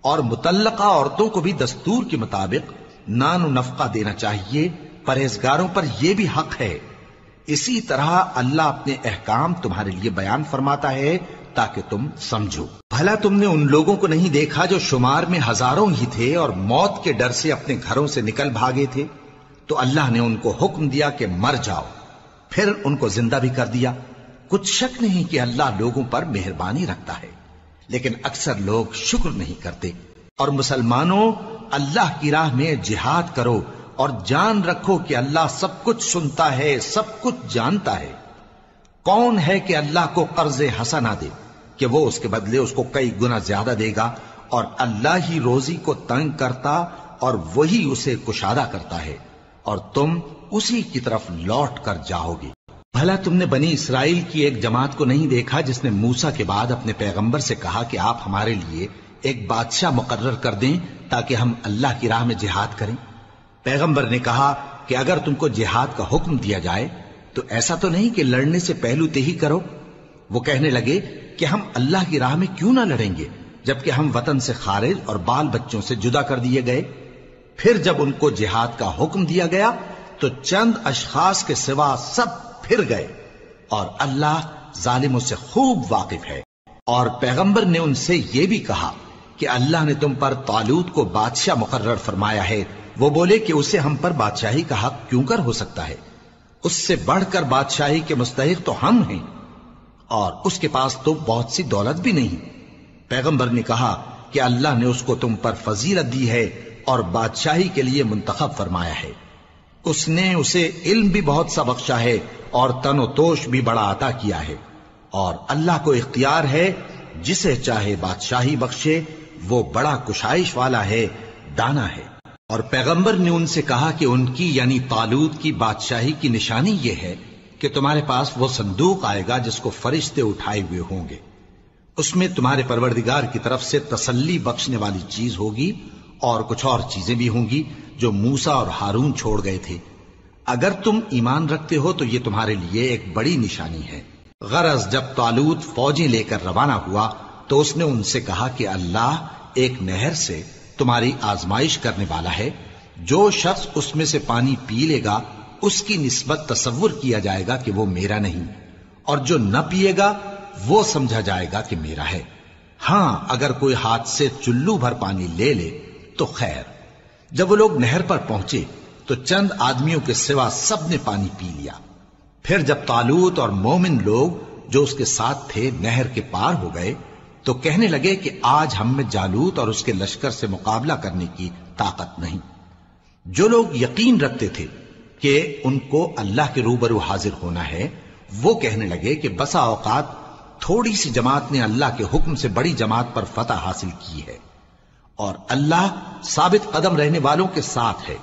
اور مطلقہ عورتوں کو بھی دستور کے مطابق نان و نفقہ دینا چاہیے، پرہیزگاروں پر یہ بھی حق ہے۔ اسی طرح اللہ اپنے احکام تمہارے لیے بیان فرماتا ہے تاکہ تم سمجھو۔ بھلا تم نے ان لوگوں کو نہیں دیکھا جو شمار میں ہزاروں ہی تھے اور موت کے ڈر سے اپنے گھروں سے نکل بھاگے تھے؟ تو اللہ نے ان کو حکم دیا کہ مر جاؤ، پھر ان کو زندہ بھی کر دیا۔ کچھ شک نہیں کہ اللہ لوگوں پر مہربانی رکھتا ہے، لیکن اکثر لوگ شکر نہیں کرتے۔ اور مسلمانوں، اللہ کی راہ میں جہاد کرو اور جان رکھو کہ اللہ سب کچھ سنتا ہے، سب کچھ جانتا ہے۔ کون ہے کہ اللہ کو قرض حسنہ دے کہ وہ اس کے بدلے اس کو کئی گنا زیادہ دے گا؟ اور اللہ ہی روزی کو تنگ کرتا اور وہی اسے کشادہ کرتا ہے، اور تم اسی کی طرف لوٹ کر جاؤ گے۔ بھلا تم نے بنی اسرائیل کی ایک جماعت کو نہیں دیکھا جس نے موسیٰ کے بعد اپنے پیغمبر سے کہا کہ آپ ہمارے لیے ایک بادشاہ مقرر کر دیں تاکہ ہم اللہ کی راہ میں جہاد کریں؟ پیغمبر نے کہا کہ اگر تم کو جہاد کا حکم دیا جائے تو ایسا تو نہیں کہ لڑنے سے پہلو تہی کرو۔ وہ کہنے لگے کہ ہم اللہ کی راہ میں کیوں نہ لڑیں گے جبکہ ہم وطن سے خارج اور بال بچوں سے جدا کر دیے گئے۔ پھر جب ان کو جہاد کا حکم دیا گیا تو چند اشخاص کے سوا سب پھر گئے، اور اللہ ظالموں سے خوب واقف ہے۔ اور پیغمبر نے ان سے یہ بھی کہا کہ اللہ نے تم پر طالوت کو بادشاہ مقرر فرمایا ہے۔ وہ بولے کہ اسے ہم پر بادشاہی کا حق کیوں کر ہو سکتا ہے؟ اس سے بڑھ کر بادشاہی کے مستحق تو ہم ہیں، اور اس کے پاس تو بہت سی دولت بھی نہیں۔ پیغمبر نے کہا کہ اللہ نے اس کو تم پر فضیلت دی ہے اور بادشاہی کے لیے منتخب فرمایا ہے۔ اس نے اسے علم بھی بہت سا بخشا ہے اور تن و توش بھی بڑا عطا کیا ہے، اور اللہ کو اختیار ہے جسے چاہے بادشاہی بخشے، وہ بڑا کشائش والا ہے، دانا ہے۔ اور پیغمبر نے ان سے کہا کہ ان کی یعنی طالوت کی بادشاہی کی نشانی یہ ہے کہ تمہارے پاس وہ صندوق آئے گا جس کو فرشتے اٹھائے ہوئے ہوں گے۔ اس میں تمہارے پروردگار کی طرف سے تسلی بخشنے والی چیز ہوگی، اور کچھ اور چیزیں بھی ہوں گی جو موسیٰ اور ہارون چھوڑ گئے تھے۔ اگر تم ایمان رکھتے ہو تو یہ تمہارے لیے ایک بڑی نشانی ہے۔ غرض جب طالوت فوجیں لے کر روانہ ہوا تو اس نے ان سے کہا کہ اللہ ایک نہر سے تمہاری آزمائش کرنے والا ہے، جو شخص اس میں سے پانی پی لے گا اس کی نسبت تصور کیا جائے گا کہ وہ میرا نہیں، اور جو نہ پیے گا وہ سمجھا جائے گا کہ میرا ہے۔ ہاں اگر کوئی ہاتھ سے چلو بھر پانی لے لے تو خیر۔ جب وہ لوگ نہر پر پہنچے تو چند آدمیوں کے سوا سب نے پانی پی لیا۔ پھر جب طالوت اور مومن لوگ جو اس کے ساتھ تھے نہر کے پار ہو گئے تو کہنے لگے کہ آج ہم میں جالوت اور اس کے لشکر سے مقابلہ کرنے کی طاقت نہیں۔ جو لوگ یقین رکھتے تھے کہ ان کو اللہ کے روبرو حاضر ہونا ہے، وہ کہنے لگے کہ بسا اوقات تھوڑی سی جماعت نے اللہ کے حکم سے بڑی جماعت پر فتح حاصل کی ہے، اور اللہ ثابت قدم رہنے والوں کے ساتھ ہے۔